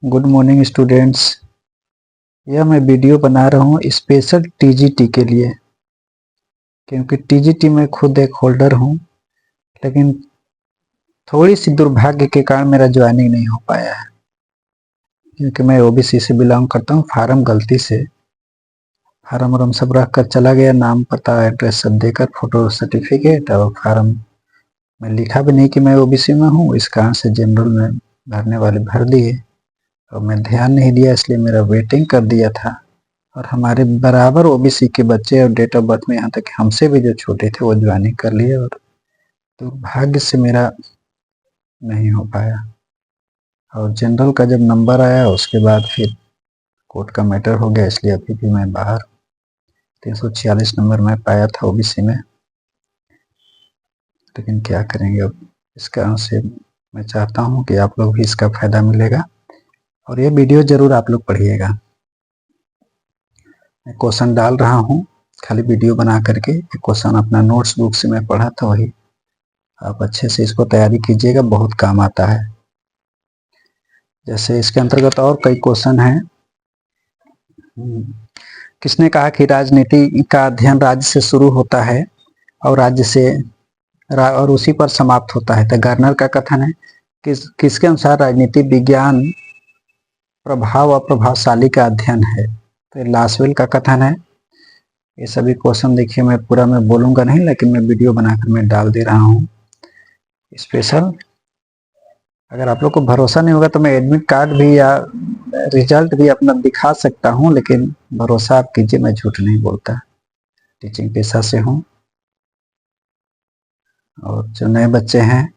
Good morning students. यह मैं video बना रहा हूँ स्पेशल टीजीटी के लिए, क्योंकि टीजीटी में खुद एक होल्डर हूँ, लेकिन थोड़ी सी दुर्भाग्य के कारण मेरा ज्वाइनिंग नहीं हो पाया है। क्योंकि मैं ओबीसी से बिलोंग करता हूँ। फार्म गलती से फार्म वार्म सब रख कर चला गया, नाम पता एड्रेस सब देकर, फोटो सर्टिफिकेट और फार्म में लिखा भी नहीं कि मैं ओबीसी में हूँ। इस कारण से जनरल में भरने वाले भर दिए और मैं ध्यान नहीं दिया, इसलिए मेरा वेटिंग कर दिया था। और हमारे बराबर ओबीसी के बच्चे और डेट ऑफ बर्थ में यहाँ तक हमसे भी जो छोटे थे वो ज्वाइनिंग कर लिए, और दुर्भाग्य से मेरा नहीं हो पाया। और जनरल का जब नंबर आया उसके बाद फिर कोर्ट का मैटर हो गया, इसलिए अभी भी मैं बाहर 346 नंबर में पाया था ओबीसी में। लेकिन क्या करेंगे, अब इस कारण से मैं चाहता हूँ कि आप लोग भी इसका फायदा मिलेगा और ये वीडियो जरूर आप लोग पढ़िएगा। मैं क्वेश्चन डाल रहा हूँ, खाली वीडियो बना करके। क्वेश्चन अपना नोट्स बुक से मैं पढ़ा था, वही आप अच्छे से इसको तैयारी कीजिएगा, बहुत काम आता है। जैसे इसके अंतर्गत और कई क्वेश्चन हैं। किसने कहा कि राजनीति का अध्ययन राज्य से शुरू होता है और राज्य से और उसी पर समाप्त होता है? तो गार्नर का कथन है। किसके अनुसार राजनीति विज्ञान प्रभाव और प्रभावशाली का अध्ययन है? तो लासवेल का कथन है। ये सभी क्वेश्चन देखिए, मैं पूरा मैं बोलूंगा नहीं, लेकिन मैं वीडियो बनाकर मैं डाल दे रहा हूँ स्पेशल। अगर आप लोग को भरोसा नहीं होगा तो मैं एडमिट कार्ड भी या रिजल्ट भी अपना दिखा सकता हूँ, लेकिन भरोसा आप कीजिए, मैं झूठ नहीं बोलता। टीचिंग पेशा से हूँ। और जो नए बच्चे हैं,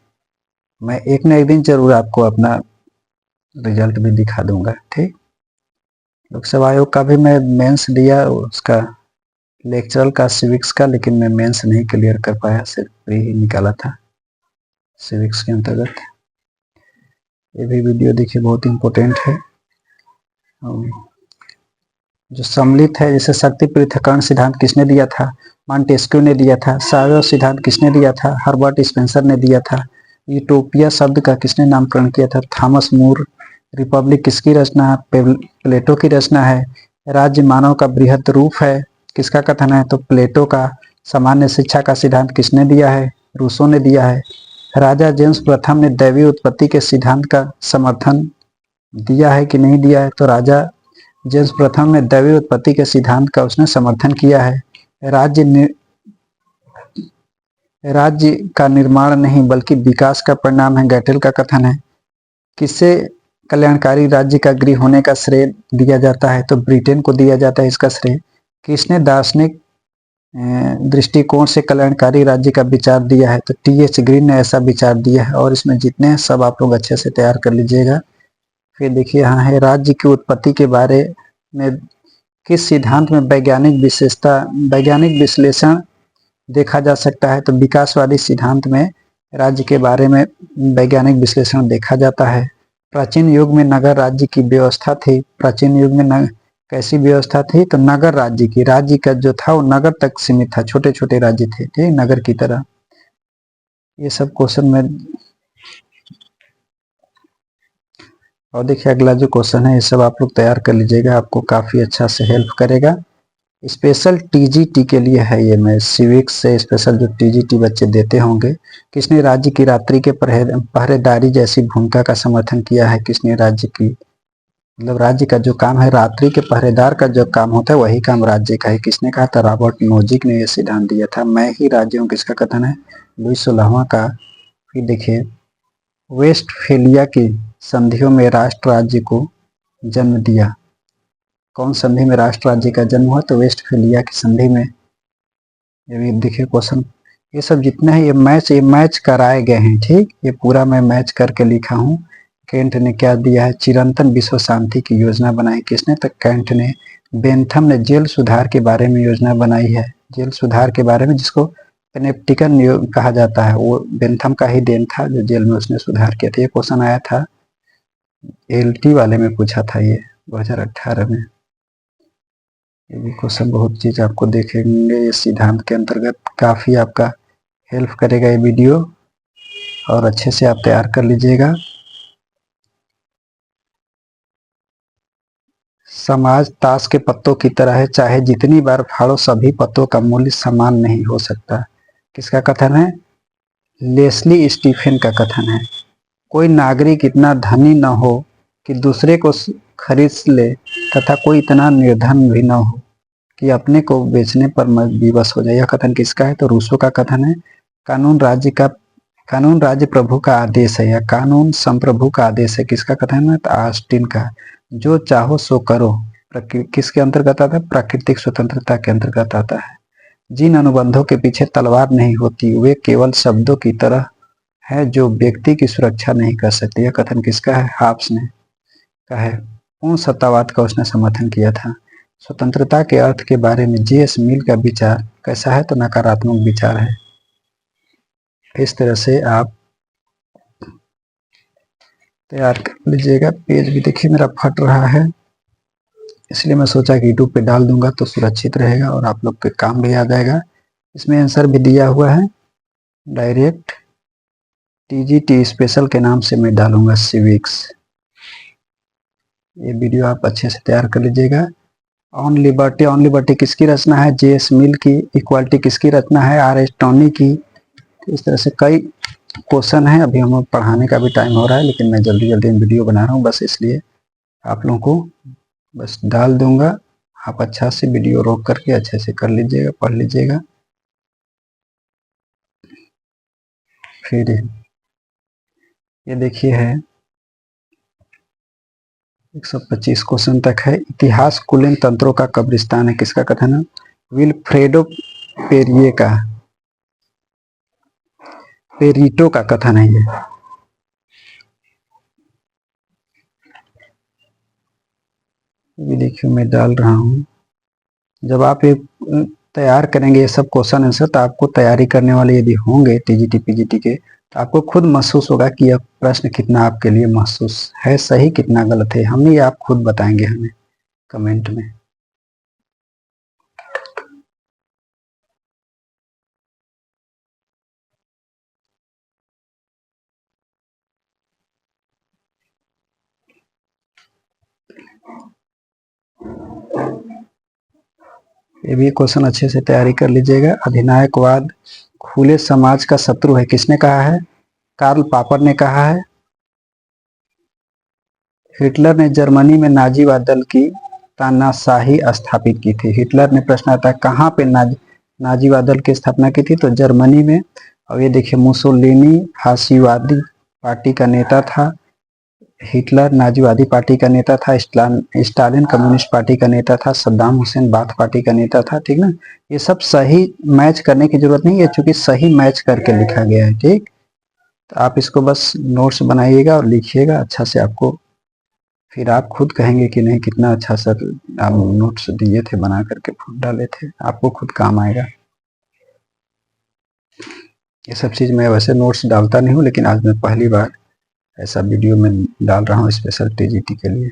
मैं एक न एक दिन जरूर आपको अपना रिजल्ट भी दिखा दूंगा। ठीक, लोकसेवा आयोग का भी मैं मेंस दिया, उसका लेक्चरल का सिविक्स का, लेकिन मैं मेंस नहीं क्लियर कर पाया, सिर्फ प्री ही निकाला था सिविक्स के अंतर्गत। ये भी वीडियो देखिए, बहुत इंपॉर्टेंट है। जो सम्मिलित है, जैसे शक्ति पृथक्करण सिद्धांत किसने दिया था? मॉन्टेस्क्यू ने दिया था। सावेव सिद्धांत किसने दिया था? हर्बर्ट स्पेंसर ने दिया था। यूटोपिया शब्द का किसने नामकरण किया था? थॉमस मूर। रिपब्लिक किसकी रचना है? प्लेटो की रचना है। राज्य मानव का बृहद रूप है, किसका कथन है? तो प्लेटो का। सामान्य शिक्षा का सिद्धांत किसने दिया है? रूसो ने दिया है। राजा जेम्स प्रथम ने दैवीय उत्पत्ति के सिद्धांत का समर्थन दिया है कि नहीं दिया है? तो राजा जेम्स प्रथम ने दैवीय उत्पत्ति के सिद्धांत का उसने समर्थन किया है। राज्य का निर्माण नहीं बल्कि विकास का परिणाम है, गैटेल का कथन है। किसे कल्याणकारी राज्य का गृह होने का श्रेय दिया जाता है? तो ब्रिटेन को दिया जाता है इसका श्रेय। किसने दार्शनिक दृष्टिकोण से कल्याणकारी राज्य का विचार दिया है? तो टीएच ग्रीन ने ऐसा विचार दिया है। और इसमें जितने हैं सब आप लोग अच्छे से तैयार कर लीजिएगा। फिर देखिए, यहाँ है राज्य की उत्पत्ति के बारे में किस सिद्धांत में वैज्ञानिक विश्लेषण देखा जा सकता है? तो विकासवादी सिद्धांत में राज्य के बारे में वैज्ञानिक विश्लेषण देखा जाता है। प्राचीन युग में नगर राज्य की व्यवस्था थी। प्राचीन युग में कैसी व्यवस्था थी? तो नगर राज्य की। राज्य का जो था वो नगर तक सीमित था, छोटे छोटे राज्य थे, ठीक, नगर की तरह। ये सब क्वेश्चन में। और देखिए अगला जो क्वेश्चन है, ये सब आप लोग तैयार कर लीजिएगा, आपको काफी अच्छा से हेल्प करेगा। स्पेशल टीजीटी के लिए है ये। मैं सिविक्स से स्पेशल जो टीजीटी बच्चे देते होंगे। किसने राज्य की रात्रि के पहरेदारी जैसी भूमिका का समर्थन किया है? किसने राज्य की, मतलब राज्य का जो काम है, रात्रि के पहरेदार का जो काम होता है वही काम राज्य का है। किसने कहा था? रॉबर्ट नोजिक ने यह सिद्धांत दिया था। मैं ही राज्य हूँ, किसका कथन है? लुईस 16वां का। फिर देखिए, वेस्टफेलिया की संधियों में राष्ट्र राज्य को जन्म दिया। कौन संधि में राष्ट्र राज्य का जन्म हुआ? तो वेस्टफेलिया की संधि में। ये भी देखिए क्वेश्चन। ये सब जितने हैं ये मैच कराए गए हैं, ठीक। ये पूरा मैं मैच करके लिखा हूँ। केंट ने क्या दिया है? चिरंतन विश्व शांति की योजना बनाई। किसने? तो केंट ने। बेंथम ने जेल सुधार के बारे में योजना बनाई है। जेल सुधार के बारे में, जिसको पेनेप्टिकन कहा जाता है, वो बेंथम का ही देन था, जो जेल में उसने सुधार किया था। ये क्वेश्चन आया था एलटी वाले में, पूछा था ये 2018 में। ये भी क्वेश्चन बहुत चीज आपको देखेंगे। ये सिद्धांत के अंतर्गत काफी आपका हेल्प करेगा ये वीडियो, और अच्छे से आप तैयार कर लीजिएगा। समाज ताश के पत्तों की तरह है, चाहे जितनी बार फाड़ो सभी पत्तों का मूल्य समान नहीं हो सकता। किसका कथन है? लेस्ली स्टीफन का कथन है। कोई नागरिक इतना धनी न हो कि दूसरे को खरीद ले, तथा कोई इतना निर्धन भी न हो कि अपने को बेचने पर विवश हो जाए। यह कथन किसका है? तो रूसो का कथन है। कानून राज्य प्रभु का आदेश है, या कानून संप्रभु का आदेश है। किसका कथन है? तो ऑस्टिन का। जो चाहो सो करो किसके अंतर्गत आता है? प्राकृतिक स्वतंत्रता के अंतर्गत आता है। जिन अनुबंधों के पीछे तलवार नहीं होती वे केवल शब्दों की तरह है जो व्यक्ति की सुरक्षा नहीं कर सकती। यह कथन किसका है? हाब्स ने का है। पूर्ण सत्तावाद का उसने समर्थन किया था। स्वतंत्रता के अर्थ के बारे में जे.एस. मिल का विचार कैसा है? तो नकारात्मक विचार है। इस तरह से आप तैयार कर लीजिएगा। पेज भी देखिए मेरा फट रहा है, इसलिए मैं सोचा कि यूट्यूब पे डाल दूंगा तो सुरक्षित रहेगा और आप लोग के काम भी आ जाएगा। इसमें आंसर भी दिया हुआ है। डायरेक्ट टीजीटी स्पेशल के नाम से मैं डालूंगा सिविक्स। ये वीडियो आप अच्छे से तैयार कर लीजिएगा। ऑन लिबर्टी किसकी रचना है? जे.एस. मिल की। इक्वालिटी किसकी रचना है? आर. एस. टॉनी की। इस तरह से कई क्वेश्चन है। अभी हम पढ़ाने का भी टाइम हो रहा है, लेकिन मैं जल्दी जल्दी वीडियो बना रहा हूँ, बस इसलिए आप लोगों को बस डाल दूंगा। आप अच्छा से वीडियो रोक करके अच्छे से कर लीजिएगा, पढ़ लीजिएगा। फिर ये देखिए है 125 क्वेश्चन तक है। इतिहास कुलीन तंत्रों का कब्रिस्तान है। किसका कथन है? विल्फ्रेडो पेरिये का, पेरिटो का कथन है ये। ये देखिए मैं डाल रहा हूँ। जब आप ये तैयार करेंगे ये सब क्वेश्चन आंसर, तो आपको तैयारी करने वाले यदि होंगे टीजीटी पीजीटी के, तो आपको खुद महसूस होगा कि यह प्रश्न कितना आपके लिए महसूस है सही, कितना गलत है। हम ये आप खुद बताएंगे हमें कमेंट में। ये भी क्वेश्चन अच्छे से तैयारी कर लीजिएगा। अधिनायकवाद खुले समाज का शत्रु है। किसने कहा है? कार्ल पापर ने कहा है। हिटलर ने जर्मनी में नाजीवाद दल की तानाशाही स्थापित की थी। हिटलर ने, प्रश्न आता है कहाँ पे नाजीवाद दल की स्थापना की थी? तो जर्मनी में। और ये देखिए मुसोलिनी फासीवादी पार्टी का नेता था। हिटलर नाजीवादी पार्टी का नेता था। स्टालिन कम्युनिस्ट पार्टी का नेता था। सद्दाम हुसैन बाथ पार्टी का नेता था। ठीक ना? ये सब सही मैच करने की जरूरत नहीं है, चूंकि सही मैच करके लिखा गया है। ठीक, तो आप इसको बस नोट्स बनाइएगा और लिखिएगा अच्छा से। आपको फिर आप खुद कहेंगे कि नहीं कितना अच्छा सर आप नोट्स दिए थे, बना करके खुद डाले थे, आपको खुद काम आएगा। ये सब चीज़ मैं वैसे नोट्स डालता नहीं हूँ, लेकिन आज मैं पहली बार ऐसा वीडियो में डाल रहा हूँ स्पेशल टीजीटी के लिए।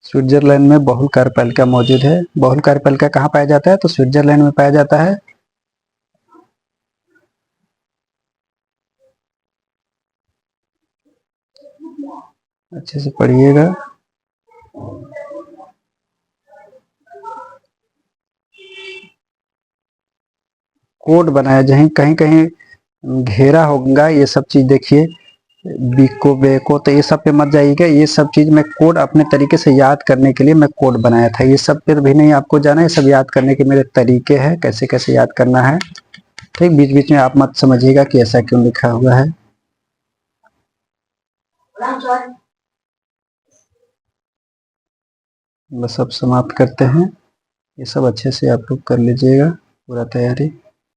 स्विट्जरलैंड में बहुल कार्यपालिका मौजूद है। बहुल कार्यपालिका कहाँ पाया जाता है? तो स्विट्जरलैंड में पाया जाता है। अच्छे से पढ़िएगा। कोड बनाया जाए, कहीं कहीं घेरा होगा ये सब चीज। देखिए बीको बेको, तो ये सब पे मत जाइएगा। ये सब चीज मैं कोड अपने तरीके से याद करने के लिए मैं कोड बनाया था। ये सब पर भी नहीं आपको जाना है, सब याद करने के मेरे तरीके हैं कैसे कैसे याद करना है। ठीक, बीच बीच में आप मत समझिएगा कि ऐसा क्यों लिखा हुआ है। बस अब समाप्त करते हैं। ये सब अच्छे से आप लोग कर लीजिएगा पूरा तैयारी।